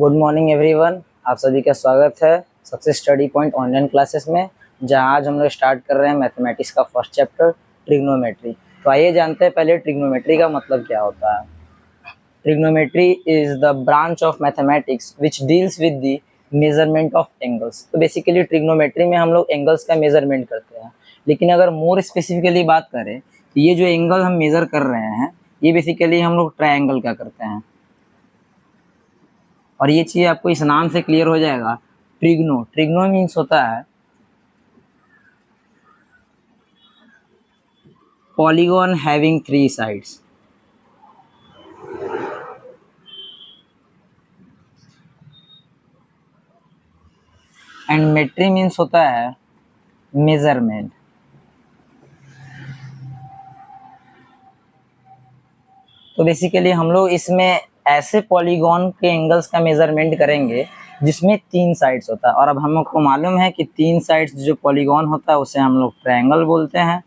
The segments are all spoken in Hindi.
Good morning everyone. आप सभी का स्वागत है success study point online classes में, जहां आज हम लोग स्टार्ट कर रहे हैं मैथमेटिक्स का फर्स्ट चैप्टर ट्रिग्नोमेट्री। तो आइए जानते हैं पहले ट्रिग्नोमेट्री का मतलब क्या होता है। Trigonometry is the branch of mathematics which deals with the measurement of angles. तो बेसिकली ट्रिग्नोमेट्री में हम लोग एंगल्स का मेजरमेंट करते हैं, लेकिन अगर मोर स्पेसिफिकली बात करें तो ये जो एंगल हम मेजर कर रहे हैं ये बेसिकली हम लोग ट्रायंगल का करते हैं। और ये चीज़ आपको इस नाम से क्लियर हो जाएगा। ट्रिग्नो मीन्स होता है polygon having 3 sides. And metry means होता है मेजरमेंट। तो बेसिकली हम लोग इसमें ऐसे पॉलीगॉन के एंगल्स का मेजरमेंट करेंगे जिसमें 3 साइड्स होता है। और अब हमको मालूम है कि 3 साइड्स जो पॉलीगॉन होता है उसे हम लोग ट्रायंगल बोलते हैं।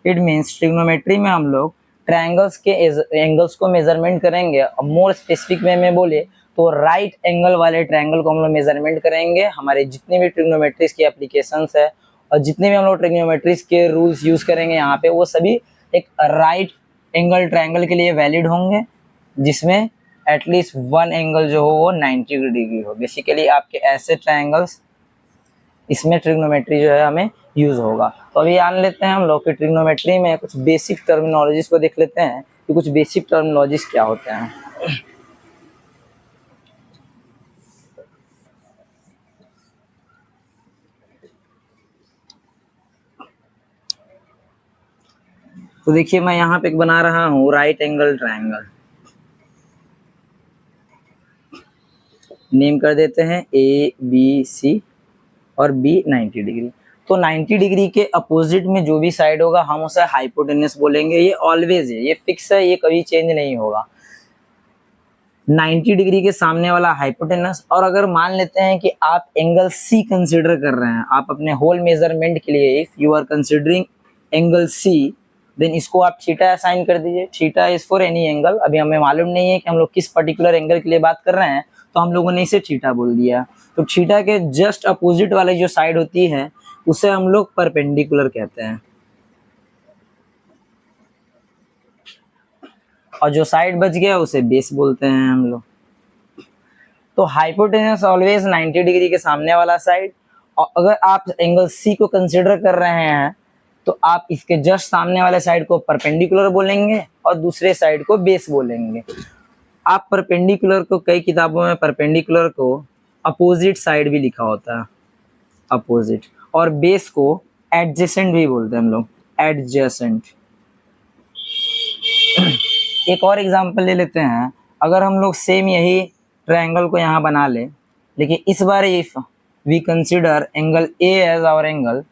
इट मीन्स ट्रिग्नोमेट्री में हम लोग ट्रायंगल्स के एंगल्स को मेजरमेंट करेंगे। अब मोर स्पेसिफिक वे में बोले तो राइट एंगल वाले ट्रायंगल को हम लोग मेजरमेंट करेंगे। हमारे जितने भी ट्रिग्नोमेट्रीज की एप्लीकेशंस है और जितने भी हम लोग ट्रिग्नोमेट्रीज के रूल्स यूज करेंगे यहाँ पे, वो सभी एक राइट एंगल ट्रायंगल के लिए वैलिड होंगे, जिसमें एटलीस्ट वन एंगल जो हो वो 90 डिग्री हो। बेसिकली आपके ऐसे ट्रायंगल्स इसमें ट्रिग्नोमेट्री जो है हमें यूज होगा। तो अभी जान लेते हैं हम लोग कि ट्रिग्नोमेट्री में कुछ बेसिक टर्मिनोलॉजीज को देख लेते हैं कि कुछ बेसिक टर्मिनोलॉजीज क्या होते हैं। तो देखिए मैं यहाँ पे बना रहा हूँ राइट एंगल ट्रायंगल। नेम कर देते हैं ABC और B 90 डिग्री। तो 90 डिग्री के अपोजिट में जो भी साइड होगा हम उसे हाइपोटेनस बोलेंगे। ये ऑलवेज है, ये फिक्स है, ये कभी चेंज नहीं होगा। 90 डिग्री के सामने वाला हाइपोटेनस। और अगर मान लेते हैं कि आप एंगल C कंसिडर कर रहे हैं, आप अपने होल मेजरमेंट के लिए if you are considering angle C, then इसको आप थीटा असाइन कर दीजिए। Theta is for any angle. अभी हमें मालूम नहीं है कि हम लोग किस पर्टिकुलर एंगल के लिए बात कर रहे हैं, तो हम लोगों ने इसे थीटा बोल दिया। तो थीटा के जस्ट अपोजिट वाली जो साइड होती है उसे हम लोग परपेंडिकुलर कहते हैं, और जो साइड बच गया उसे बेस बोलते हैं हम लोग। तो हाइपोटेनस ऑलवेज 90 डिग्री के सामने वाला साइड। और अगर आप एंगल C को कंसिडर कर रहे हैं तो आप इसके जस्ट सामने वाले साइड को परपेंडिकुलर बोलेंगे और दूसरे साइड को बेस बोलेंगे। आप परपेंडिकुलर को, कई किताबों में परपेंडिकुलर को अपोजिट साइड भी लिखा होता है, अपोजिट। और बेस को एडजेसेंट भी बोलते हैं हम लोग, एडजेसेंट। एक और एग्जांपल ले लेते हैं। अगर हम लोग सेम यही ट्रायंगल को यहाँ बना ले, लेकिन इस बार if we consider angle A as our angle,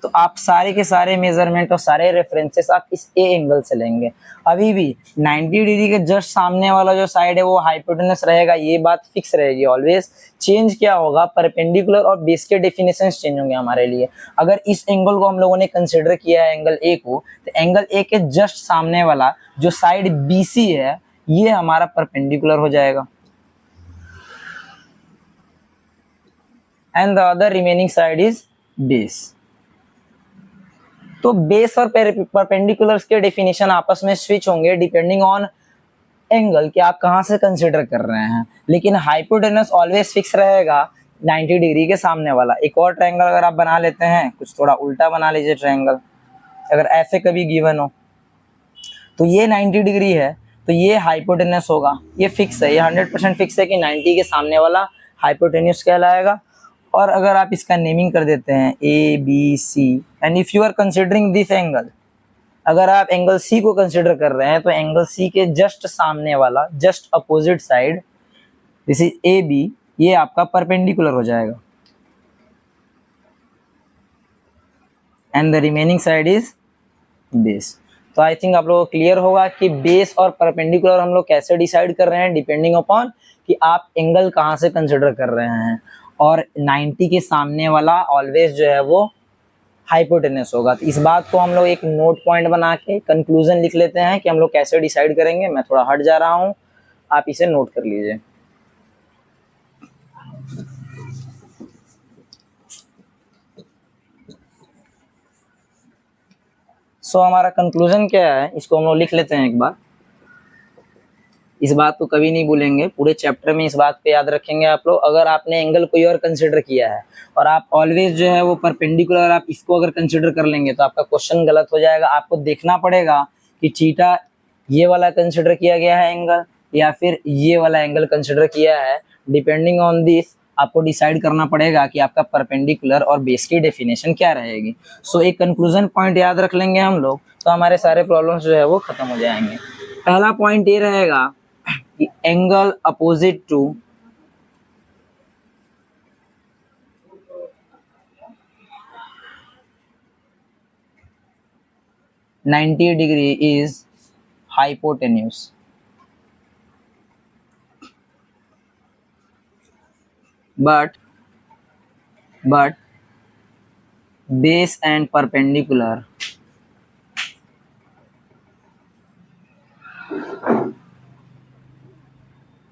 तो आप सारे के सारे मेजरमेंट और सारे रेफरेंसेस आप इस A एंगल से लेंगे। अभी भी 90 डिग्री के जस्ट सामने वाला जो साइड है वो हाइपोटेनस रहेगा, ये बात फिक्स रहेगी ऑलवेज। चेंज क्या होगा, परपेंडिकुलर और बेस के डेफिनेशन चेंज होंगे हमारे लिए। अगर इस एंगल को हम लोगों ने कंसिडर किया है एंगल A को, तो एंगल A के जस्ट सामने वाला जो साइड BC है ये हमारा परपेंडिकुलर हो जाएगा, and the other remaining side is base. तो बेस और परपेंडिकुलर्स के डेफिनेशन आपस में स्विच होंगे डिपेंडिंग ऑन एंगल कि आप कहां से कंसिडर कर रहे हैं, लेकिन हाइपोटेनस ऑलवेज फिक्स रहेगा 90 डिग्री के सामने वाला। एक और ट्रायंगल अगर आप बना लेते हैं, कुछ थोड़ा उल्टा बना लीजिए ट्रायंगल। अगर ऐसे कभी गिवन हो तो ये 90 डिग्री है तो ये हाइपोटेनस होगा, ये फिक्स है, ये 100% फिक्स है कि 90 के सामने वाला हाइपोटेनस कहलाएगा। और अगर आप इसका नेमिंग कर देते हैं ABC, and if you are considering this angle, अगर आप एंगल C को कंसिडर कर रहे हैं तो एंगल C के जस्ट सामने वाला, just opposite side, this is AB, ये आपका परपेंडिकुलर हो जाएगा, and the remaining side is base. तो आई थिंक आप लोगों को क्लियर होगा कि बेस और परपेंडिकुलर हम लोग कैसे डिसाइड कर रहे हैं, डिपेंडिंग अपॉन कि आप एंगल कहाँ से कंसिडर कर रहे हैं। और 90 के सामने वाला ऑलवेज जो है वो हाइपोटेनस होगा। तो इस बात को हम लोग एक नोट पॉइंट बना के कंक्लूजन लिख लेते हैं कि हम लोग कैसे डिसाइड करेंगे। मैं थोड़ा हट जा रहा हूँ, आप इसे नोट कर लीजिए। सो हमारा कंक्लूजन क्या है, इसको हम लोग लिख लेते हैं एक बार। इस बात को कभी नहीं भूलेंगे, पूरे चैप्टर में इस बात पे याद रखेंगे आप लोग। अगर आपने एंगल कोई और कंसिडर किया है और आप ऑलवेज जो है वो परपेंडिकुलर आप इसको अगर कंसिडर कर लेंगे तो आपका क्वेश्चन गलत हो जाएगा। आपको देखना पड़ेगा कि थीटा ये वाला कंसिडर किया गया है एंगल या फिर ये वाला एंगल कंसिडर किया है। डिपेंडिंग ऑन दिस आपको डिसाइड करना पड़ेगा कि आपका परपेंडिकुलर और बेस की डेफिनेशन क्या रहेगी। सो एक कंक्लूजन पॉइंट याद रख लेंगे हम लोग तो हमारे सारे प्रॉब्लम्स जो है वो खत्म हो जाएंगे। पहला पॉइंट ये रहेगा कि angle opposite to ninety degree is hypotenuse. but base and perpendicular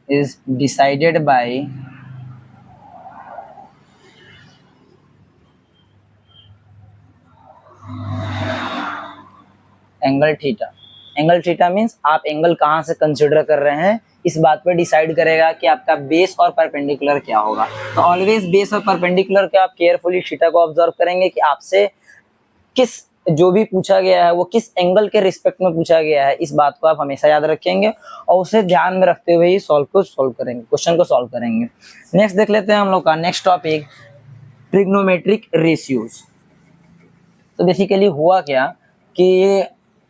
is decided by angle theta. Angle theta means आप एंगल कहाँ से कंसिडर कर रहे हैं इस बात पे डिसाइड करेगा कि आपका बेस और परपेंडिकुलर क्या होगा। तो ऑलवेज बेस और परपेंडिकुलर के आप केयरफुली थीटा को ऑब्जर्व करेंगे कि आपसे किस जो भी पूछा गया है वो किस एंगल के रिस्पेक्ट में पूछा गया है, इस बात को आप हमेशा याद रखेंगे और उसे ध्यान में रखते हुए ही क्वेश्चन को सॉल्व करेंगे। नेक्स्ट देख लेते हैं हम लोग का नेक्स्ट टॉपिक, ट्रिग्नोमेट्रिक रेशियोज। तो बेसिकली हुआ क्या कि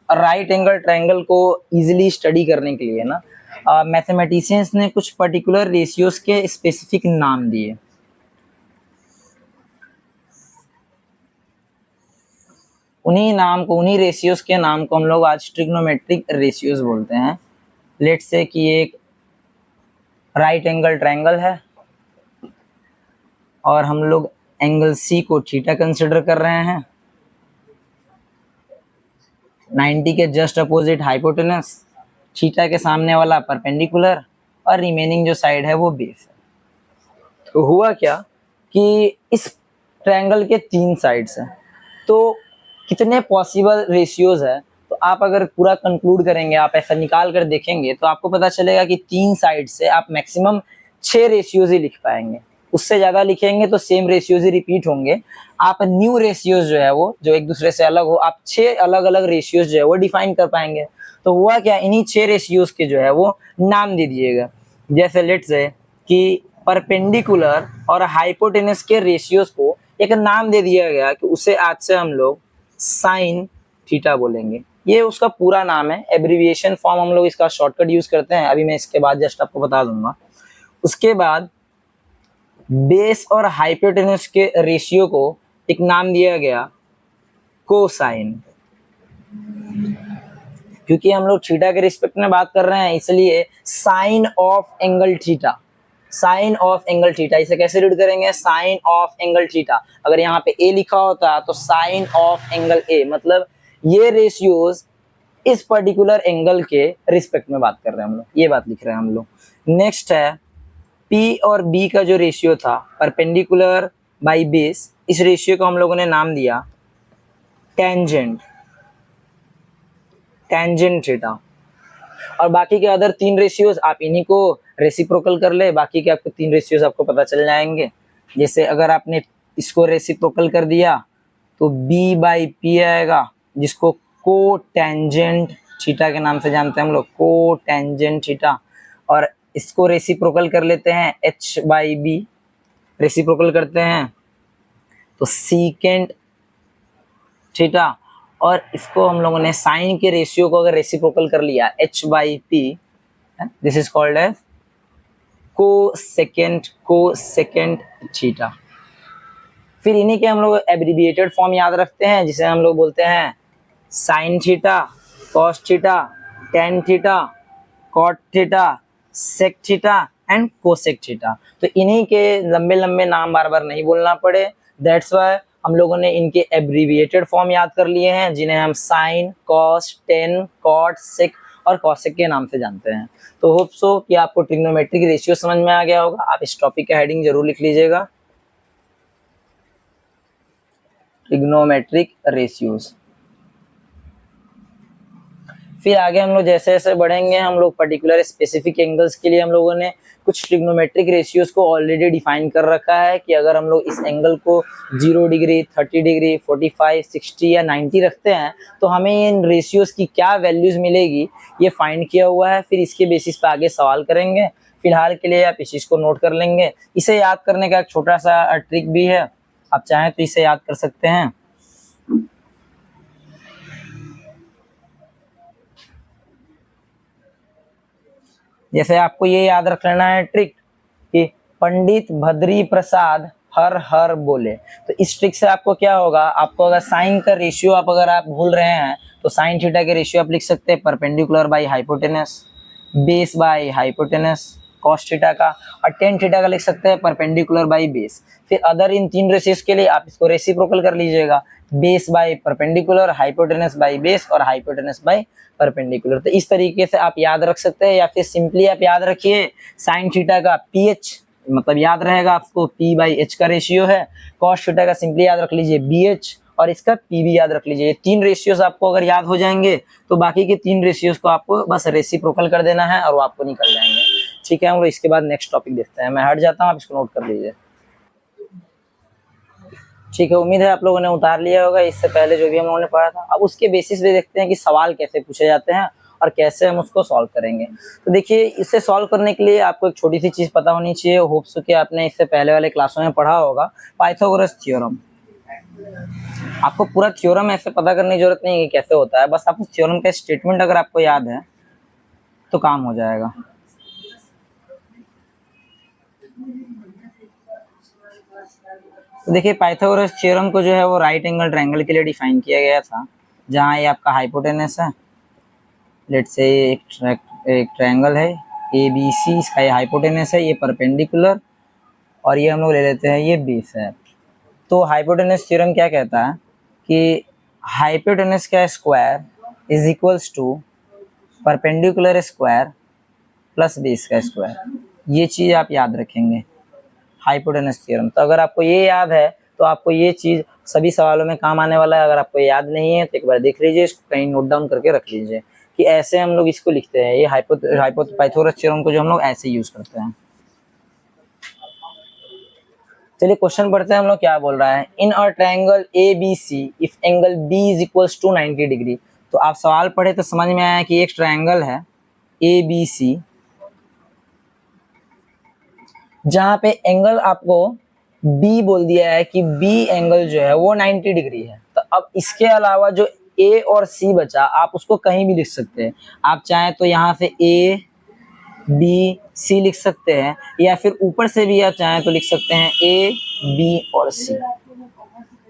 राइट एंगल ट्रायंगल को इजीली स्टडी करने के लिए ना मैथमेटिशियंस ने कुछ पर्टिकुलर रेशियोज के स्पेसिफिक नाम दिए। उन्हीं रेशियोज के नाम को हम लोग आज ट्रिग्नोमेट्रिक रेशियोज बोलते हैं। लेट्स से कि एक राइट एंगल ट्रायंगल है और हम लोग एंगल सी को थीटा कंसिडर कर रहे हैं, 90 के जस्ट अपोजिट हाइपोटेनस, थीटा के सामने वाला परपेंडिकुलर और रिमेनिंग जो साइड है वो बेस है। तो हुआ क्या कि इस ट्रायंगल के 3 साइड्स हैं, तो कितने पॉसिबल रेशियोज है तो आप अगर पूरा कंक्लूड करेंगे, आप ऐसा निकाल कर देखेंगे तो आपको पता चलेगा कि 3 साइड से आप मैक्सिमम 6 रेशियोज ही लिख पाएंगे। उससे ज़्यादा लिखेंगे तो सेम रेशियोज ही रिपीट होंगे। आप न्यू रेशियोज जो है वो जो एक दूसरे से अलग हो, आप 6 अलग अलग रेशियोज जो है वो डिफाइन कर पाएंगे। तो हुआ क्या, इन्हीं 6 रेशियोज के जो है वो नाम दे दिएगा। जैसे लेट्स से कि परपेंडिकुलर और हाइपोटेनस के रेशियोज को एक नाम दे दिया गया कि उसे आज से हम लोग साइन थीटा बोलेंगे। ये उसका पूरा नाम है, एब्रिविएशन फॉर्म हम लोग इसका शॉर्टकट यूज करते हैं, अभी मैं इसके बाद जस्ट आपको बता दूंगा। उसके बाद बेस और हाइपोटेनस के रेशियो को एक नाम दिया गया कोसाइन। क्योंकि हम लोग थीटा के रिस्पेक्ट में बात कर रहे हैं इसलिए sine of angle theta, sine of angle theta, इसे कैसे रीड करेंगे, साइन ऑफ एंगल थीटा। अगर यहाँ पे ए लिखा होता तो साइन ऑफ एंगल ए, मतलब ये रेशियोज इस पर्टिकुलर एंगल के रिस्पेक्ट में बात कर रहे हैं हम लोग, ये बात लिख रहे हैं हम लोग। नेक्स्ट है पी और बी का जो रेशियो था परपेंडिकुलर बाई बेस, इस रेशियो को हम लोगों ने नाम दिया टेंजेंट, टेंजेंट थीटा। और बाकी के अदर 3 रेशियोज आप इन्हीं को रेसिप्रोकल कर ले, बाकी के आपको 3 रेशियोज आपको पता चल जाएंगे। जैसे अगर आपने इसको रेसिप्रोकल कर दिया तो b बाई पी आएगा, जिसको को टेंजेंट थीटा के नाम से जानते हैं हम लोग, को टेंजेंट थीटा। और इसको रेसिप्रोकल कर लेते हैं h बाई बी, रेसिप्रोकल करते हैं तो सीकेंट थीटा। और इसको हम लोगों ने साइन के रेशियो को अगर रेसिप्रोकल कर लिया h by P, this is called as cosecant theta. फिर इन्हीं के हम लोग एब्रिविएटेड फॉर्म याद रखते हैं जिसे हम लोग बोलते हैं sine theta, cos theta, tan theta, cot theta, sec theta and cosec theta. तो इन्हीं के लंबे लंबे नाम बार बार नहीं बोलना पड़े, दैट्स वाई हम लोगों ने इनके एब्रिविएटेड फॉर्म याद कर लिए हैं जिन्हें हम साइन, कॉस, टेन, कॉट, सेक और कॉसेक के नाम से जानते हैं। तो होप सो कि आपको ट्रिग्नोमेट्रिक रेशियो समझ में आ गया होगा। आप इस टॉपिक का हेडिंग जरूर लिख लीजिएगा, ट्रिग्नोमेट्रिक रेशियोज। फिर आगे हम लोग जैसे जैसे बढ़ेंगे, हम लोग पर्टिकुलर स्पेसिफिक एंगल्स के लिए हम लोगों ने कुछ ट्रिग्नोमेट्रिक रेशियोज को ऑलरेडी डिफाइन कर रखा है कि अगर हम लोग इस एंगल को 0 डिग्री, 30 डिग्री, 45, 60 या 90 रखते हैं तो हमें इन रेशियोज की क्या वैल्यूज मिलेगी ये फाइंड किया हुआ है। फिर इसके बेसिस पे आगे सवाल करेंगे। फिलहाल के लिए आप इस चीज़ को नोट कर लेंगे। इसे याद करने का एक छोटा सा ट्रिक भी है, आप चाहें तो इसे याद कर सकते हैं। जैसे आपको ये याद रख लेना है ट्रिक कि पंडित भद्री प्रसाद हर हर बोले। तो इस ट्रिक से आपको क्या होगा, आपको अगर साइन का रेशियो अगर आप भूल रहे हैं तो साइन थीटा के रेशियो आप लिख सकते हैं perpendicular by hypotenuse, base by hypotenuse cos theta का, और टेन थीटा का लिख सकते हैं परपेंडिकुलर बाई बेस। फिर अदर इन तीन रेशियोज के लिए आप इसको रेसिप्रोकल कर लीजिएगा, base by perpendicular, hypotenuse by base और हाइपोटेनस बाई परपेंडिकुलर। तो इस तरीके से आप याद रख सकते हैं, या फिर सिंपली आप याद रखिए साइन थीटा का पीएच, मतलब याद रहेगा आपको पी बाई एच का रेशियो है, कॉस थीटा का सिंपली याद रख लीजिए बीएच, और इसका पी भी याद रख लीजिए। ये तीन रेशियोज आपको अगर याद हो जाएंगे तो बाकी के तीन रेशियोज को आपको बस रेसिप्रोकल कर देना है और वो आपको निकल जाएंगे। ठीक है, हम लोग इसके बाद नेक्स्ट टॉपिक देखते हैं। मैं हट जाता हूँ, आप इसको नोट कर लीजिए। ठीक है, उम्मीद है आप लोगों ने उतार लिया होगा इससे पहले जो भी हम लोगों ने पढ़ा था। अब उसके बेसिस पे देखते हैं कि सवाल कैसे पूछे जाते हैं और कैसे हम उसको सॉल्व करेंगे। तो देखिए, इसे सॉल्व करने के लिए आपको एक छोटी सी चीज़ पता होनी चाहिए, होप्स कि आपने इससे पहले वाले क्लासों में पढ़ा होगा, पाइथागोरस थ्योरम। आपको पूरा थ्योरम ऐसे पता करने की जरूरत नहीं है कि कैसे होता है, बस आप उस थ्योरम का स्टेटमेंट अगर आपको याद है तो काम हो जाएगा। तो देखिए, पाइथागोरस थ्योरम को जो है वो राइट एंगल ट्रायंगल के लिए डिफाइन किया गया था, जहाँ ये आपका हाइपोटेनस है, लेट्स से एक ट्रायंगल है ए बी सी, इसका ये हाइपोटेनस है, ये परपेंडिकुलर, और ये हम लोग ले लेते हैं ये बेस है। तो हाइपोटेनस थ्योरम क्या कहता है कि हाइपोटेनस का square is equals to perpendicular square plus base का स्क्वायर। ये चीज़ आप याद रखेंगे, हाइपोटेनस थ्योरम। तो अगर आपको ये याद है तो आपको ये चीज़ सभी सवालों में काम आने वाला है। अगर आपको याद नहीं है तो एक बार देख लीजिए, इसको कहीं नोट डाउन करके रख लीजिए कि ऐसे हम लोग इसको लिखते हैं। ये पाइथागोरस थ्योरम को जो हम लोग ऐसे यूज करते हैं। चलिए क्वेश्चन पढ़ते हैं हम लोग क्या बोल रहा है। In a triangle A B C if angle B is equals to 90 degree. तो आप सवाल पढ़े तो समझ में आया कि एक ट्रायंगल है ए बी सी, जहां पे एंगल आपको बी बोल दिया है कि बी एंगल जो है वो 90 डिग्री है। तो अब इसके अलावा जो ए और सी बचा, आप उसको कहीं भी लिख सकते हैं। आप चाहें तो यहाँ से ए बी सी लिख सकते हैं, या फिर ऊपर से भी आप चाहें तो लिख सकते हैं ए बी और सी।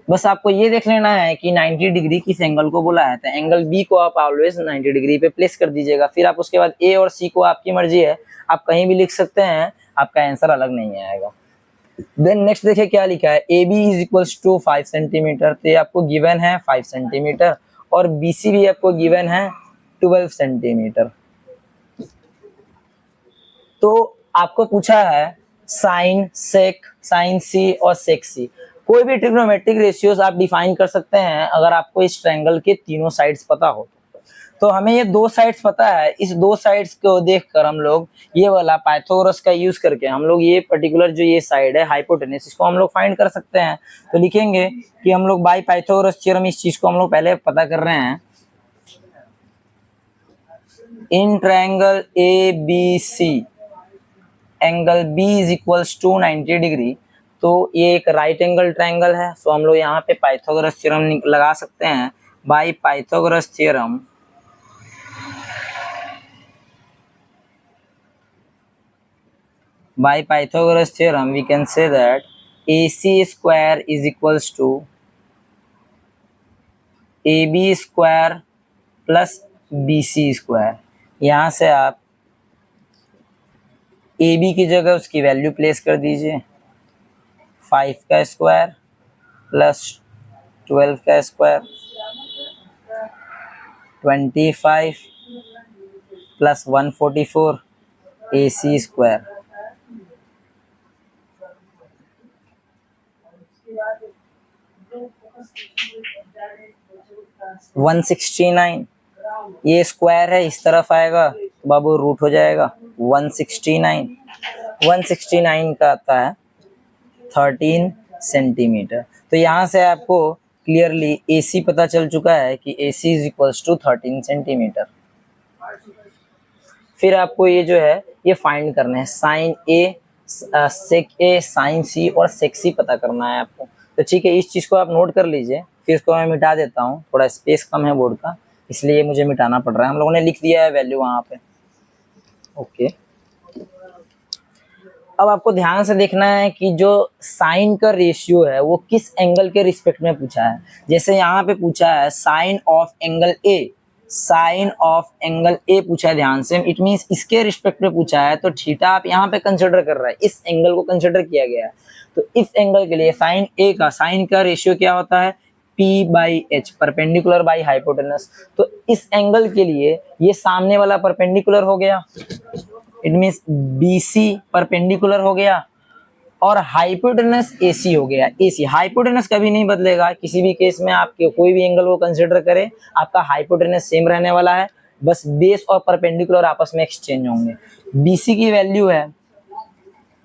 बस आपको ये देख लेना है कि 90 डिग्री किस एंगल को बोला है। तो एंगल बी को आप ऑलवेज 90 डिग्री पे प्लेस कर दीजिएगा। फिर आप उसके बाद ए और सी को आपकी मर्जी है, आप कहीं भी लिख सकते हैं, आपका आंसर अलग नहीं आएगा। देन नेक्स्ट देखिए क्या लिखा है, A B is equals to 5 centimetre. तो ये आपको गिवन है 5 सेंटीमीटर, और बी सी भी आपको गिवन है 12 सेंटीमीटर। तो आपको पूछा है साइन सेक, साइन सी और सेक सी। कोई भी ट्रिग्नोमेट्रिक रेशियोज आप डिफाइन कर सकते हैं अगर आपको इस ट्रायंगल के तीनों साइड्स पता हो। तो हमें ये दो साइड्स पता है, इस दो साइड्स को देखकर हम लोग ये वाला पाइथागोरस का यूज करके हम लोग ये पर्टिकुलर जो ये साइड है हाइपोटेनस, इसको हम लोग फाइंड कर सकते हैं। तो लिखेंगे कि हम लोग बाय पाइथागोरस थ्योरम इस चीज को हम लोग पहले पता कर रहे हैं। In triangle A B C angle B is equals to 90 degree. तो ये एक राइट एंगल ट्रायंगल है, सो हम लोग यहाँ पे पाइथागोरस थ्योरम लगा सकते हैं। By Pythagoras theorem by Pythagoras theorem we can say that AC square is equals to AB square plus BC square। यहाँ से आप AB की जगह उसकी वैल्यू प्लेस कर दीजिए, 5 का स्क्वायर प्लस 12 का स्क्वायर, 25 प्लस 144 AC स्क्वायर, 169 ये स्क्वायर है, इस तरफ आएगा तो बाबू रूट हो जाएगा 169। 169 का आता है 13 सेंटीमीटर। तो यहाँ से आपको क्लियरली AC पता चल चुका है कि AC is equals to 13 centimetre. फिर आपको ये जो है ये फाइंड करना है, sine A, sec A, sine C और सेक C पता करना है आपको। तो ठीक है, इस चीज़ को आप नोट कर लीजिए। फिर इसको मैं मिटा देता हूँ, थोड़ा स्पेस कम है बोर्ड का इसलिए मुझे मिटाना पड़ रहा है। हम लोगों ने लिख दिया है वैल्यू वहाँ पे। ओके, अब आपको ध्यान से देखना है कि जो साइन का रेशियो है वो किस एंगल के रिस्पेक्ट में पूछा है। जैसे यहाँ पे पूछा है sine of angle A, sine of angle A पूछा है ध्यान से, इट मीन्स इसके रिस्पेक्ट में पूछा है। तो थीटा आप यहाँ पे कंसिडर कर रहा है, इस एंगल को कंसिडर किया गया है। तो इस एंगल के लिए साइन A का, साइन का रेशियो क्या होता है P/H, परपेंडिकुलर बाई हाइपोटेनस। तो इस एंगल के लिए ये सामने वाला परपेंडिकुलर हो गया, इट मीन्स BC परपेंडिकुलर हो गया और हाइपोटेनस AC हो गया। AC हाइपोटेनस कभी नहीं बदलेगा, किसी भी केस में आपके कोई भी एंगल को कंसिडर करें आपका हाइपोटेनस सेम रहने वाला है, बस बेस और परपेंडिकुलर आपस में एक्सचेंज होंगे। BC की वैल्यू है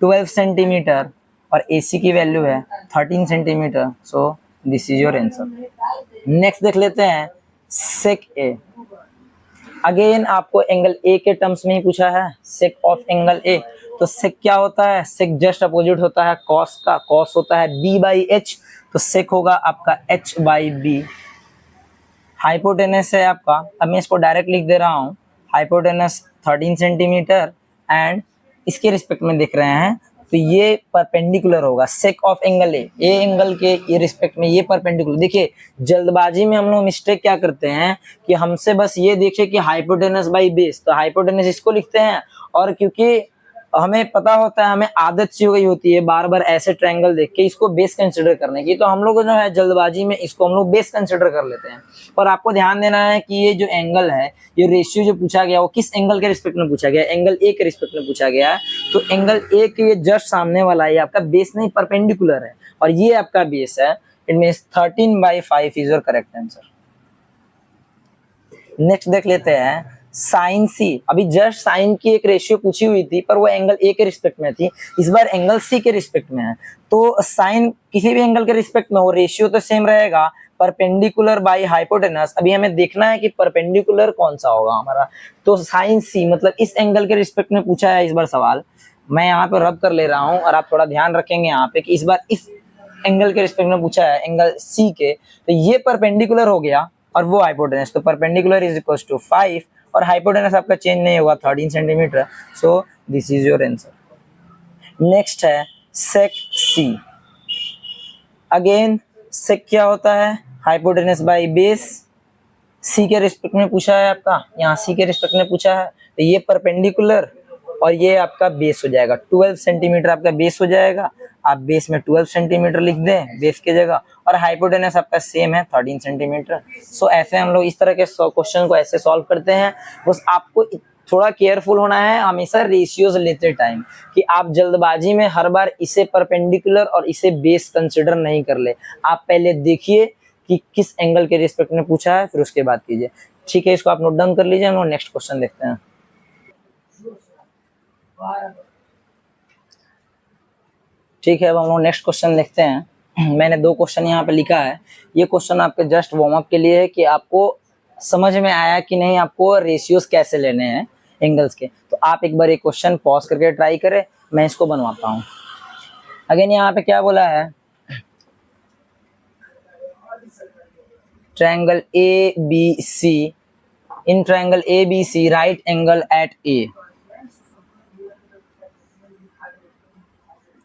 12 सेंटीमीटर और AC की वैल्यू है 13 centimetre. So this is your answer. Next देख लेते हैं सेक A। अगेन आपको एंगल A के टर्म्स में ही पूछा है, सेक ऑफ एंगल A। तो सेक क्या होता है, सेक जस्ट अपोजिट होता है कॉस का, कॉस होता है B/H, तो सेक होगा आपका H/B। हाइपोटेनस है आपका, अब मैं इसको डायरेक्ट लिख दे रहा हूँ, हाइपोटेनस 13 सेंटीमीटर एंड इसके रिस्पेक्ट में देख रहे हैं तो ये परपेंडिकुलर होगा sake of angle A angle के ये रिस्पेक्ट में ये परपेंडिकुलर। देखिए जल्दबाजी में हम लोग मिस्टेक क्या करते हैं कि हमसे बस ये देखे कि हाइपोटेनस बाई बेस, तो हाइपोटेनस इसको लिखते हैं और क्योंकि हमें पता होता है, हमें आदत सी हो गई होती है बार बार ऐसे ट्रायंगल देख के इसको बेस कंसिडर करने की, तो हम लोग जो है जल्दबाजी में इसको हम लोग बेस कंसिडर कर लेते हैं। और आपको ध्यान देना है कि ये जो एंगल है, ये रेशियो जो पूछा गया वो किस एंगल के रिस्पेक्ट में पूछा गया, एंगल A के रिस्पेक्ट में पूछा गया है। तो एंगल A के ये जस्ट सामने वाला है, आपका बेस नहीं परपेंडिकुलर है और ये आपका बेस है। It means 13/5 is your correct answer. Next देख लेते हैं साइन C। अभी जस्ट साइन की एक रेशियो पूछी हुई थी पर वो एंगल A के रिस्पेक्ट में थी, इस बार एंगल C के रिस्पेक्ट में है। तो साइन किसी भी एंगल के रिस्पेक्ट में हो, रेशियो तो सेम रहेगा, परपेंडिकुलर बाई हाइपोटेनस। अभी हमें देखना है कि परपेंडिकुलर कौन सा होगा हमारा, तो साइन C मतलब इस एंगल के रिस्पेक्ट में पूछा है इस बार सवाल। मैं यहाँ पे रब कर ले रहा हूँ और आप थोड़ा ध्यान रखेंगे यहाँ पे कि इस बार इस एंगल के रिस्पेक्ट में पूछा है एंगल C के, तो ये परपेंडिकुलर हो गया और वो हाइपोटेनस, तो परपेंडिकुलर इज इक्वल टू 5 और हाइपोटेनस आपका चेंज नहीं होगा 13 centimetre. So this is your answer. Next है सेक C। अगेन सेक क्या होता है, हाइपोटेनस बाई बेस, C के रिस्पेक्ट में पूछा है आपका, यहाँ C के रिस्पेक्ट में पूछा है, तो ये परपेंडिकुलर और ये आपका बेस हो जाएगा, 12 सेंटीमीटर आपका बेस हो जाएगा। आप बेस में 12 सेंटीमीटर लिख दें बेस की जगह और हाइपोटेनस आपका सेम है 13 सेंटीमीटर। सो ऐसे हम लोग इस तरह के क्वेश्चन को ऐसे सॉल्व करते हैं। बस आपको थोड़ा केयरफुल होना है हमेशा रेशियोज लेते टाइम कि आप जल्दबाजी में हर बार इसे परपेंडिकुलर और इसे बेस कंसिडर नहीं कर ले। आप पहले देखिए कि किस एंगल के रिस्पेक्ट में पूछा है फिर उसके बाद कीजिए। ठीक है, इसको आप नोट डाउन कर लीजिए। हम लोग नेक्स्ट क्वेश्चन देखते हैं। ठीक है, अब हम लोग नेक्स्ट क्वेश्चन देखते हैं। मैंने 2 क्वेश्चन यहाँ पे लिखा है, ये क्वेश्चन आपके जस्ट वार्म अप के लिए है कि आपको समझ में आया कि नहीं, आपको रेशियोज कैसे लेने हैं एंगल्स के। तो आप एक बार एक क्वेश्चन पॉज करके ट्राई करें, मैं इसको बनवाता हूँ। अगेन यहाँ पे क्या बोला है, triangle ABC, in triangle ABC right angle at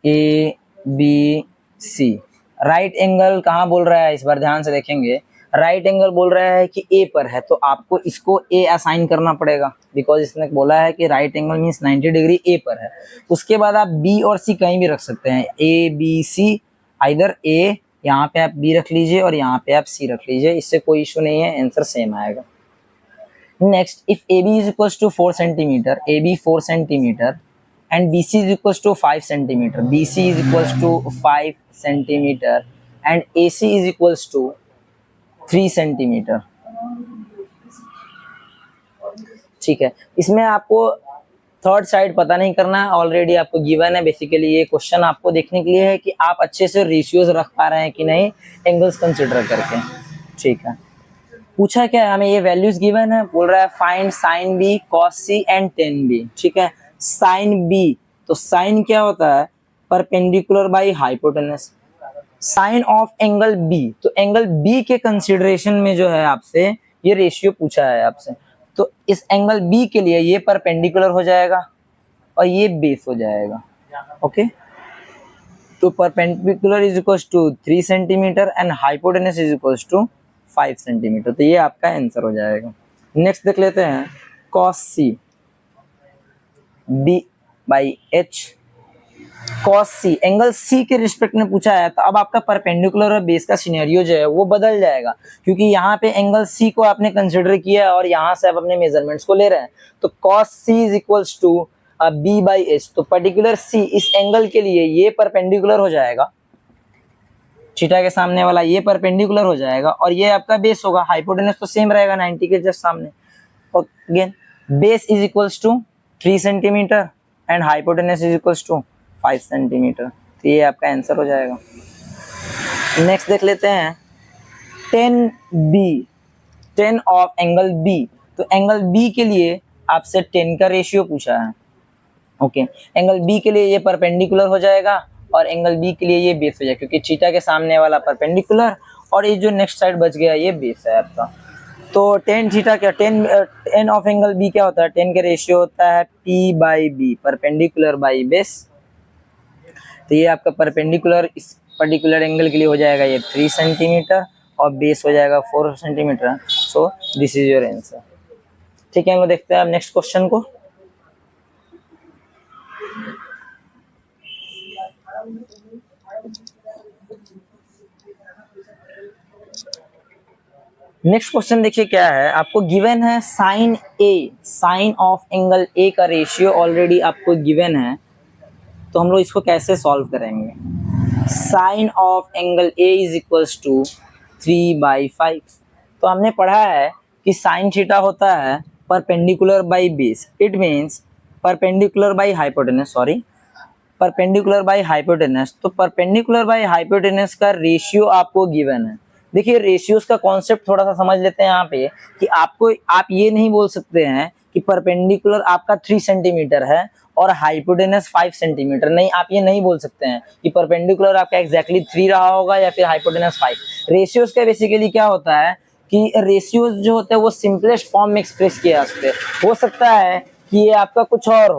ABC, right angle कहाँ बोल रहा है, इस बार ध्यान से देखेंगे। राइट एंगल बोल रहा है कि A पर है, तो आपको इसको A असाइन करना पड़ेगा बिकॉज इसने बोला है कि right angle means 90 degree A पर है। उसके बाद आप B और C कहीं भी रख सकते हैं, ABC, आइदर A, यहाँ पे आप B रख लीजिए और यहाँ पे आप C रख लीजिए, इससे कोई इशू नहीं है, आंसर सेम आएगा। Next, if AB is equals to 4 centimetre, AB 4 centimetre and BC is equals to 5 centimeter, BC is equals to 5 centimeter and AC is equals to 3 centimeter. ठीक है, इसमें आपको थर्ड साइड पता नहीं करना है, ऑलरेडी आपको गिवन है। बेसिकली ये क्वेश्चन आपको देखने के लिए है कि आप अच्छे से रेशियोज रख पा रहे हैं कि नहीं एंगल्स कंसिडर करके। ठीक है, पूछा क्या है हमें, ये वैल्यूज गिवन है, बोल रहा है find sine B cos C and tan B. ठीक है, साइन बी, तो साइन क्या होता है, perpendicular by hypotenuse. Sine of angle B, तो एंगल बी के कंसिडरेशन में जो है आपसे ये रेशियो पूछा है आपसे, तो इस एंगल बी के लिए ये परपेंडिकुलर हो जाएगा और ये बेस हो जाएगा। ओके, तो perpendicular is equal to 3 centimetre and hypotenuse is equal to 5 centimetre, तो ये आपका आंसर हो जाएगा। नेक्स्ट देख लेते हैं, cos C B by H. Cos C angle C के रिस्पेक्ट में पूछा है, तो अब आपका परपेंडिकुलर और बेस का सिनेरियो जो है वो बदल जाएगा, क्योंकि यहाँ पे एंगल सी को आपने कंसिडर किया और यहाँ से आप अपने मेजरमेंट्स को ले रहे हैं। तो cos C is equals to B by H, तो पर्टिकुलर सी इस एंगल के लिए ये परपेंडिकुलर हो जाएगा, थीटा के सामने वाला ये परपेंडिकुलर हो जाएगा और ये आपका बेस होगा। हाइपोटेनस तो सेम रहेगा 90 के जस्ट सामने। और again base is equals to 3 centimetre and hypotenuse is equals to 5 centimetre, तो ये आपका आंसर हो जाएगा। नेक्स्ट देख लेते हैं 10b, 10 ऑफ एंगल बी, तो एंगल बी के लिए आपसे 10 का रेशियो पूछा है। ओके, एंगल बी के लिए ये परपेंडिकुलर हो जाएगा और एंगल बी के लिए ये बेस हो जाएगा, क्योंकि थीटा के सामने वाला परपेंडिकुलर और ये जो नेक्स्ट साइड बच गया ये बेस है आपका। तो 10 थीटा क्या, 10 ऑफ एंगल बी क्या होता है, 10 का रेशियो होता है p by B, perpendicular by base. तो ये आपका परपेंडिकुलर इस पर्टिकुलर एंगल के लिए हो जाएगा ये 3 सेंटीमीटर और बेस हो जाएगा 4 centimetre. So this is your answer. ठीक है, हम लोग देखते हैं अब नेक्स्ट क्वेश्चन को। नेक्स्ट क्वेश्चन देखिए क्या है, आपको गिवन है sine A, sine of angle A का रेशियो ऑलरेडी आपको गिवन है, तो हम लोग इसको कैसे सॉल्व करेंगे। Sine of angle A is equals to 3/5। तो हमने पढ़ा है कि साइन थीटा होता है perpendicular by base, it means perpendicular by hypotenuse, sorry perpendicular by hypotenuse. तो परपेंडिकुलर बाई हाइपोटेनस का रेशियो आपको गिवन है। देखिए रेशियोज का कॉन्सेप्ट थोड़ा सा समझ लेते हैं यहाँ पे, कि आपको आप ये नहीं बोल सकते हैं कि परपेंडिकुलर आपका 3 सेंटीमीटर है और हाइपोटेनस 5 सेंटीमीटर, नहीं, आप ये नहीं बोल सकते हैं कि परपेंडिकुलर आपका एग्जैक्टली 3 रहा होगा या फिर हाइपोटेनस 5। रेशियोज का बेसिकली क्या होता है कि रेशियोज जो होते हैं वो सिंपलेस्ट फॉर्म में एक्सप्रेस किया जा सकते हैं। हो सकता है कि ये आपका कुछ और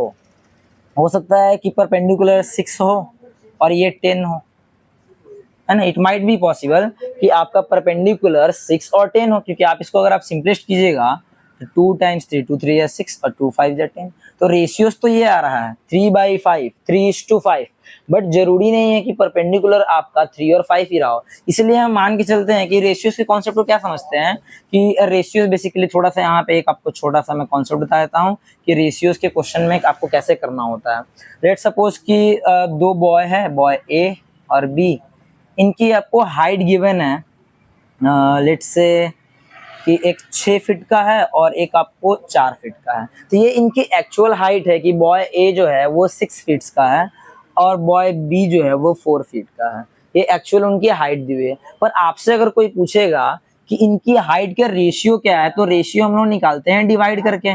हो सकता है कि परपेंडिकुलर 6 हो और ये 10 हो, है ना। इट माइट बी पॉसिबल कि आपका परपेंडिकुलर 6 और 10 हो, क्योंकि आप इसको अगर आप सिंपलेस्ट कीजिएगा तो 2 टाइम्स 3, 2 3 या 6 और 2 5 या 10, तो रेशियोज तो ये आ रहा है 3/5, 3:5, बट जरूरी नहीं है कि परपेंडिकुलर आपका 3 और 5 ही रहा हो। इसलिए हम मान के चलते हैं कि रेशियोज के कॉन्सेप्ट को क्या समझते हैं कि रेशियोज बेसिकली, थोड़ा सा यहाँ पे एक आपको छोटा सा मैं कॉन्सेप्ट बता देता हूँ कि रेशियोज के क्वेश्चन में आपको कैसे करना होता है। लेट्स सपोज कि 2 बॉय है, बॉय ए और बी, इनकी आपको हाइट गिवन है, लेट्स से कि एक 6 फीट का है और एक आपको 4 फीट का है। तो ये इनकी एक्चुअल हाइट है कि बॉय ए जो है वो 6 फीट का है और बॉय बी जो है वो 4 फीट का है। ये एक्चुअल उनकी हाइट दी हुई है। पर आपसे अगर कोई पूछेगा कि इनकी हाइट का रेशियो क्या है, तो रेशियो हम लोग निकालते हैं डिवाइड करके।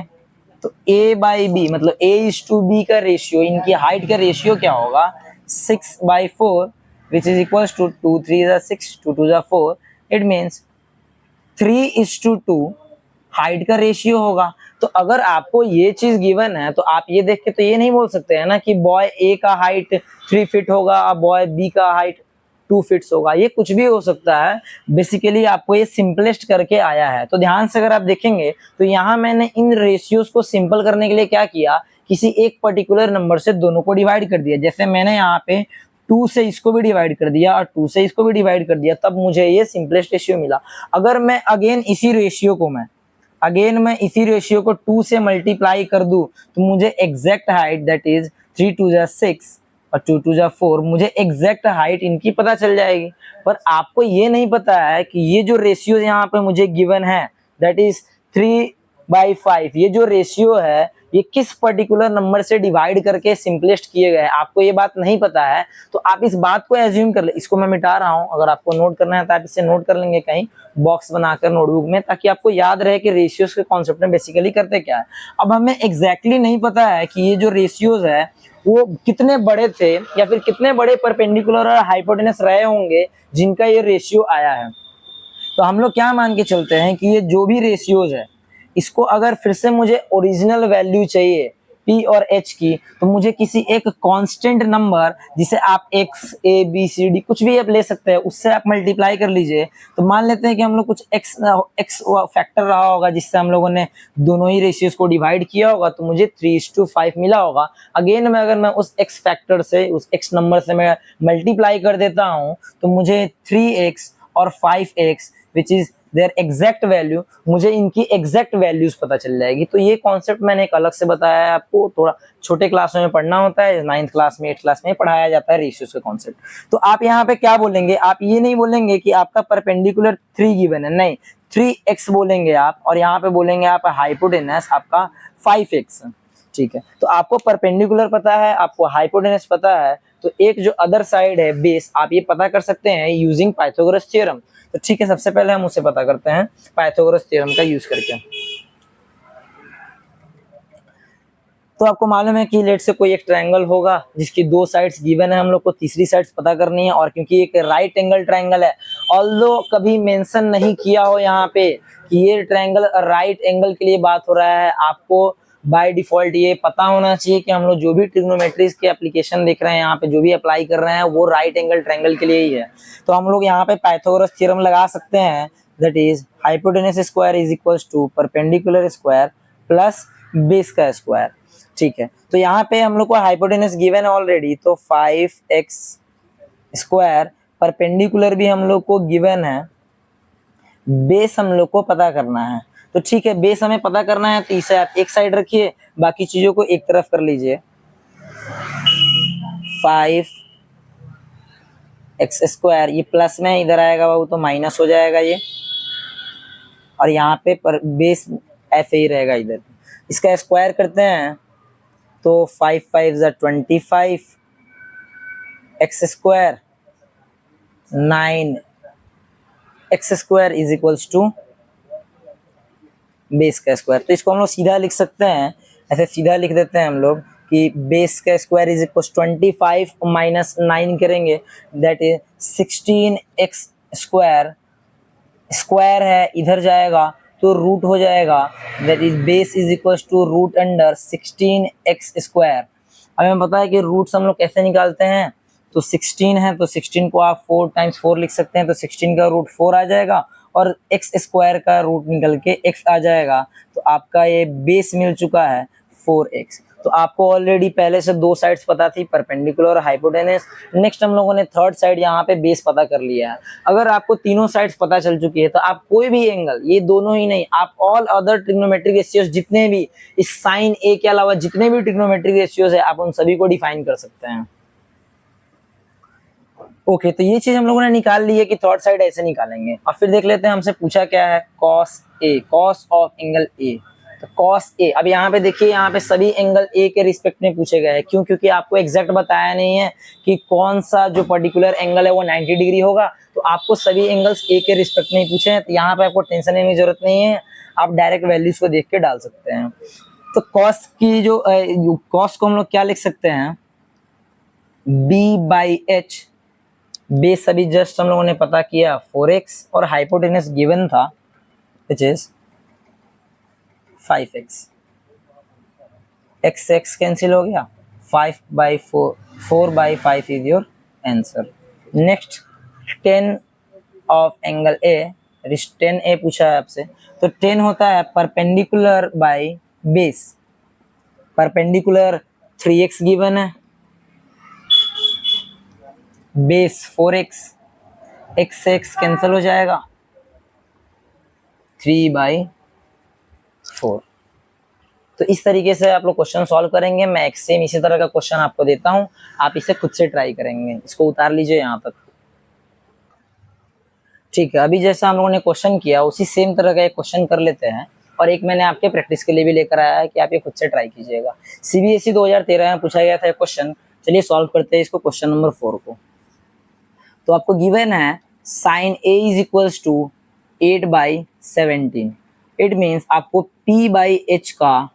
तो a बाई बी मतलब a:b का रेशियो, इनकी हाइट का रेशियो क्या होगा, 6/4 which is equal to 2 3 6, 2 2 4। It means 3:2 height का रेशियो होगा। तो अगर आपको ये चीज गिवन है तो आप ये देख के तो ये नहीं बोल सकते हैं ना कि बॉय ए का हाइट 3 फीट होगा और बॉय बी का हाइट 2 फीट्स होगा। ये कुछ भी हो सकता है, बेसिकली आपको ये सिंपलेस्ट करके आया है। तो ध्यान से अगर आप देखेंगे तो यहाँ मैंने इन रेशियोज को सिंपल करने के लिए क्या किया, किसी एक पर्टिकुलर नंबर से दोनों को डिवाइड कर दिया। जैसे मैंने यहाँ पे 2 से इसको भी डिवाइड कर दिया और 2 से इसको भी डिवाइड कर दिया, तब मुझे ये सिंपलेस्ट रेशियो मिला। अगर मैं अगेन इसी रेशियो को 2 से मल्टीप्लाई कर दूं तो मुझे एग्जैक्ट हाइट दैट इज 3 2 6 और 2 2 4, मुझे एग्जैक्ट हाइट इनकी पता चल जाएगी। पर आपको ये नहीं पता है कि ये जो रेशियो यहाँ पे मुझे गिवन है दैट इज 3 बाई 5, ये जो रेशियो है ये किस पर्टिकुलर नंबर से डिवाइड करके सिंपलेस्ट किए गए हैं, आपको ये बात नहीं पता है तो आप इस बात को एज्यूम कर ले। इसको मैं मिटा रहा हूं, अगर आपको नोट करना है तो आप इसे नोट कर लेंगे कहीं बॉक्स बनाकर नोटबुक में, ताकि आपको याद रहे कि रेशियोज के कॉन्सेप्ट में बेसिकली करते क्या है। अब हमें एग्जैक्टली नहीं पता है कि ये जो रेशियोज है वो कितने बड़े थे या फिर कितने बड़े परपेंडिकुलर और हाइपोटेनस रहे होंगे जिनका ये रेशियो आया है। तो हम लोग क्या मान के चलते हैं कि ये जो भी रेशियोज है इसको अगर फिर से मुझे ओरिजिनल वैल्यू चाहिए पी और एच की, तो मुझे किसी एक कांस्टेंट नंबर जिसे आप X A B C D कुछ भी आप ले सकते हैं उससे आप मल्टीप्लाई कर लीजिए। तो मान लेते हैं कि हम लोग कुछ एक्स फैक्टर रहा होगा जिससे हम लोगों ने दोनों ही रेशियोज को डिवाइड किया होगा, तो मुझे 3:5 मिला होगा। अगेन मैं अगर मैं उस एक्स फैक्टर से उस एक्स नंबर से मैं मल्टीप्लाई कर देता हूँ तो मुझे 3x और 5x which is their exact value, मुझे इनकी एग्जैक्ट वैल्यूज पता चल जाएगी। तो ये कॉन्सेप्ट मैंने एक अलग से बताया है आपको, थोड़ा छोटे क्लासों में पढ़ना होता है, 9th क्लास में 8th क्लास में पढ़ाया जाता है रेशियोज का कॉन्सेप्ट। तो आप यहाँ पे क्या बोलेंगे, आप ये नहीं बोलेंगे कि आपका परपेंडिकुलर 3 गिवन है, नहीं 3x बोलेंगे आप, और यहाँ पे बोलेंगे आप हाइपोटेनस आपका 5x। ठीक है, तो आपको परपेंडिकुलर पता है, आपको हाइपोटेनस पता है, तो एक जो अदर साइड है बेस आप ये पता कर सकते हैं यूजिंग पाइथागोरस थ्योरम। तो ठीक है, सबसे पहले हम उसे पता करते हैं पाइथागोरस थ्योरम का यूज करके। तो आपको मालूम है कि लेट से कोई एक ट्रायंगल होगा जिसकी 2 साइड्स गिवन है, हम लोग को तीसरी साइड्स पता करनी है, और क्योंकि एक राइट एंगल ट्रायंगल है, ऑल्दो कभी मेंशन नहीं किया हो यहाँ पे कि ये ट्रायंगल राइट एंगल के लिए बात हो रहा है, आपको बाय डिफॉल्ट ये पता होना चाहिए कि हम लोग जो भी ट्रिग्नोमेट्रीज के एप्लीकेशन देख रहे हैं यहाँ पे, जो भी अप्लाई कर रहे हैं वो राइट एंगल ट्रायंगल के लिए ही है। तो हम लोग यहाँ पे पाइथागोरस थ्योरम लगा सकते हैं, that is hypotenuse square is equals to perpendicular square plus base का स्क्वायर। ठीक है, तो यहाँ पे हम लोग को हाइपोटेनस गिवन है ऑलरेडी, तो 5x स्क्वायर, परपेंडिकुलर भी हम लोग को गिवन है, बेस हम लोग को पता करना है। तो ठीक है, बेस हमें पता करना है तो इसे आप एक साइड रखिए, बाकी चीजों को एक तरफ कर लीजिए। 5x स्क्वायर, ये प्लस में इधर आएगा वो तो माइनस हो जाएगा ये, और यहाँ पे पर बेस ऐसे ही रहेगा इधर। इसका स्क्वायर करते हैं तो 5 5 25, X square 9 X square is equals to base का स्क्वायर। तो इसको हम लोग सीधा लिख सकते हैं, ऐसे सीधा लिख देते हैं हम लोग कि बेस का स्क्वायर इज इक्वल 25 माइनस 9 करेंगे, that is 16x square, square है इधर जाएगा तो रूट हो जाएगा, that is base is equal to root under 16x square. अब हमें पता है कि रूट्स हम लोग कैसे निकालते हैं, तो 16 है तो 16 को आप 4 टाइम्स 4 लिख सकते हैं, तो 16 का रूट 4 आ जाएगा और x स्क्वायर का रूट निकल के x आ जाएगा। तो आपका ये बेस मिल चुका है 4x। तो आपको ऑलरेडी पहले से 2 साइड्स पता थी, परपेंडिकुलर और हाइपोटेनस। नेक्स्ट हम लोगों ने थर्ड साइड यहाँ पे बेस पता कर लिया है। अगर आपको तीनों साइड्स पता चल चुकी है तो आप कोई भी एंगल, ये दोनों ही नहीं, आप ऑल अदर ट्रिग्नोमेट्रिक रेशियोज जितने भी इस साइन ए के अलावा जितने भी ट्रिग्नोमेट्रिक रेशियोज है आप उन सभी को डिफाइन कर सकते हैं। ओके, तो ये चीज हम लोगों ने निकाल ली है कि थर्ड साइड ऐसे निकालेंगे। अब फिर देख लेते हैं हमसे पूछा क्या है, cos A, cos of angle ए। तो कॉस ए, अब यहाँ पे देखिए, यहाँ पे सभी एंगल ए के रिस्पेक्ट में पूछे गए हैं। क्यों? क्योंकि आपको एग्जैक्ट बताया नहीं है कि कौन सा जो पर्टिकुलर एंगल है वो 90 डिग्री होगा, तो आपको सभी एंगल्स ए के रिस्पेक्ट में ही पूछे हैं। तो यहाँ पे आपको टेंशन लेने की जरूरत नहीं है, आप डायरेक्ट वैल्यूज को देख के डाल सकते हैं। तो कॉस की जो कॉस को हम लोग क्या लिख सकते हैं, b/h, बेस अभी जस्ट हम लोगों ने पता किया 4x और हाइपोटेनस गिवन था which is 5x, x cancel हो गया, 4/5 is your answer. Next 10 of angle A, 10a पूछा है आपसे, तो 10 होता है perpendicular by base. Perpendicular 3x given है, बेस 4x, x से x कैंसिल हो जाएगा, 3/4। तो इस तरीके से आप लोग क्वेश्चन सॉल्व करेंगे। मैं एक सेम इसी तरह का क्वेश्चन आपको देता हूं, आप इसे खुद से ट्राई करेंगे। इसको उतार लीजिए यहाँ तक। ठीक है, अभी जैसा हम लोगों ने क्वेश्चन किया उसी सेम तरह का एक क्वेश्चन कर लेते हैं, और एक मैंने आपके प्रैक्टिस के लिए भी लेकर आया है कि आप ये खुद से ट्राई कीजिएगा। CBSE 2013 में पूछा गया था क्वेश्चन। चलिए सॉल्व करते हैं इसको, क्वेश्चन नंबर 4 को। तो आपको गिवन है sin A is equals to 8/17। It means आपको P/H का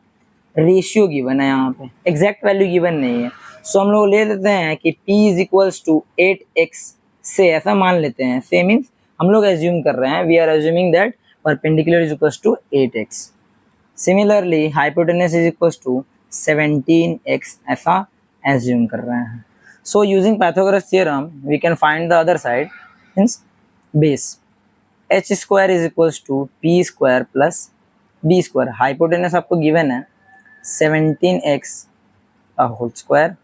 रेशियो गिवन है, यहाँ पे एग्जैक्ट वैल्यू गिवन नहीं है। सो हम लोग ले लेते हैं कि P is equals to 8x से, ऐसा मान लेते हैं। से मीन्स हम लोग एज्यूम कर रहे हैं, we are assuming that perpendicular is equals to 8x। Similarly hypotenuse is equals to 17x, ऐसा एज्यूम कर रहे हैं। So using Pythagoras theorem we can find the other side, means base. h square is equals to p square plus b square. Hypotenuse आपको गिवन है 17x का होल स्क्वायर,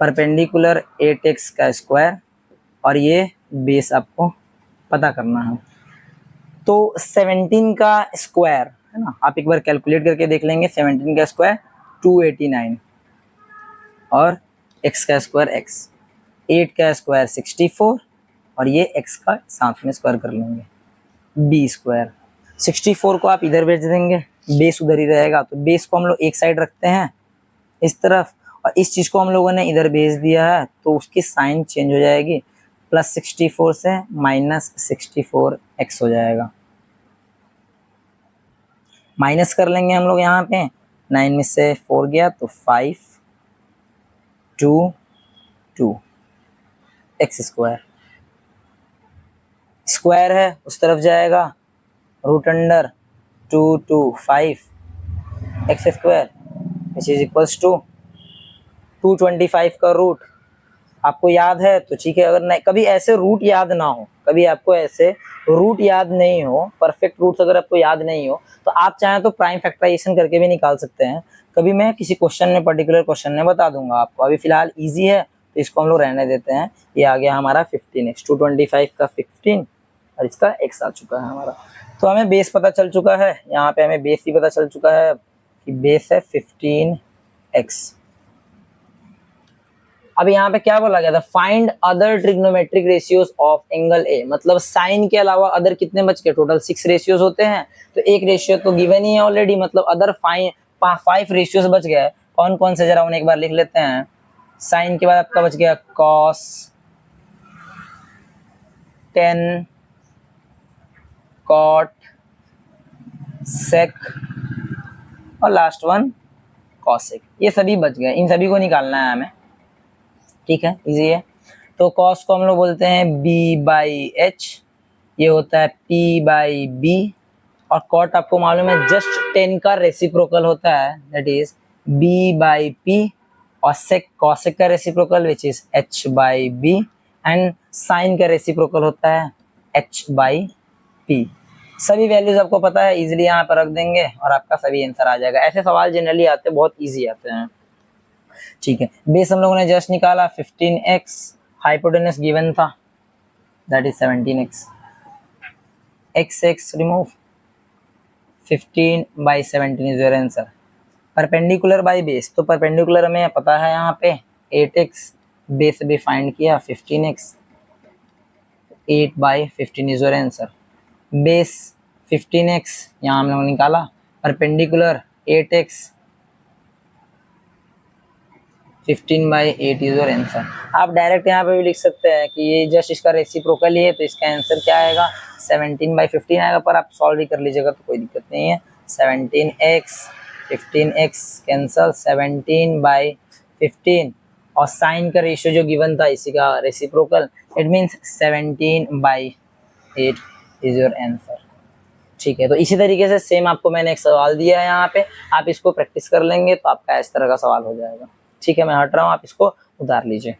परपेंडिकुलर 8x का स्क्वायर, और ये बेस आपको पता करना है। तो 17 का स्क्वायर है ना, आप एक बार कैलकुलेट करके देख लेंगे। 17 का स्क्वायर 289 और x का स्क्वायर x, 8 का स्क्वायर 64 और ये x का साथ में स्क्वायर कर लेंगे, b स्क्वायर। 64 को आप इधर भेज देंगे, बेस उधर ही रहेगा। तो बेस को हम लोग एक साइड रखते हैं इस तरफ, और इस चीज़ को हम लोगों ने इधर भेज दिया है, तो उसकी साइन चेंज हो जाएगी, प्लस 64 से माइनस 64x हो जाएगा। माइनस कर लेंगे हम लोग यहाँ पे, 9 में से 4 गया तो 5 2 2 x स्क्वायर। स्क्वायर है उस तरफ जाएगा, root under 2 2 5 x square which is equals to 225 का रूट। आपको याद है तो ठीक है, अगर नहीं कभी ऐसे रूट याद ना हो, कभी आपको ऐसे रूट याद नहीं हो, परफेक्ट रूट्स अगर आपको याद नहीं हो, तो आप चाहें तो प्राइम फैक्टराइजेशन करके भी निकाल सकते हैं। कभी मैं किसी क्वेश्चन में, पर्टिकुलर क्वेश्चन में बता दूंगा आपको। अभी फिलहाल इजी है तो इसको हम लोग रहने देते हैं। ये आ गया हमारा 15x, 225 का 15 और इसका x आ चुका है हमारा। तो हमें बेस पता चल चुका है, यहाँ पे हमें बेस ही पता चल चुका है कि बेस है 15x। अब यहाँ पे क्या बोला गया था, find other trigonometric ratios of angle ए। मतलब साइन के अलावा अदर कितने बच गए, टोटल 6 रेशियोज होते हैं, तो एक रेशियो तो गिवन ही है ऑलरेडी, मतलब अदर 5 रेशियोज बच गए। कौन कौन से, जरा उन्हें एक बार लिख लेते हैं। साइन के बाद आपका बच गया कॉस, टेन, कॉट, सेक और लास्ट वन कॉसेक। ये सभी बच गए, इन सभी को निकालना है हमें। ठीक है, इजी है। तो कॉस को हम लोग बोलते हैं b/h, ये होता है p/b, और कॉट आपको मालूम है जस्ट 10 का रेसिप्रोकल होता है, दैट इज b/p, और सेक कॉसेक का reciprocal which is h/b, and sine का रेसिप्रोकल होता है h/p। सभी वैल्यूज आपको पता है, इजीली यहाँ पर रख देंगे और आपका सभी आंसर आ जाएगा। ऐसे सवाल जनरली आते हैं, बहुत इजी आते हैं। ठीक है, बेस हम लोगों ने जस्ट निकाला 15x, हाइपोटेनस गिवन था that is 17x, x remove, 15/17 is your answer. Perpendicular by base, तो परपेंडिकुलर हमें पता है यहाँ पे 8x, बेस भी फाइंड किया 15x, 8/15 is your answer. Base 15x यहाँ हम लोग निकाला, perpendicular 8x, 15/8 is your answer. आप डायरेक्ट यहाँ पे भी लिख सकते हैं कि ये जस्ट इसका रेसिप्रोकल ही है, तो इसका आंसर क्या आएगा 17/15 आएगा, पर आप सॉल्व भी कर लीजिएगा तो कोई दिक्कत नहीं है। 17x, 15x कैंसल, 17/15, और साइन का रेशियो जो गिवन था इसी का reciprocal, it means 17/8 is your answer. ठीक है, तो इसी तरीके से सेम आपको मैंने एक सवाल दिया है यहाँ पे, आप इसको प्रैक्टिस कर लेंगे तो आपका इस तरह का सवाल हो जाएगा। ठीक है, मैं हट रहा हूँ, आप इसको उतार लीजिए।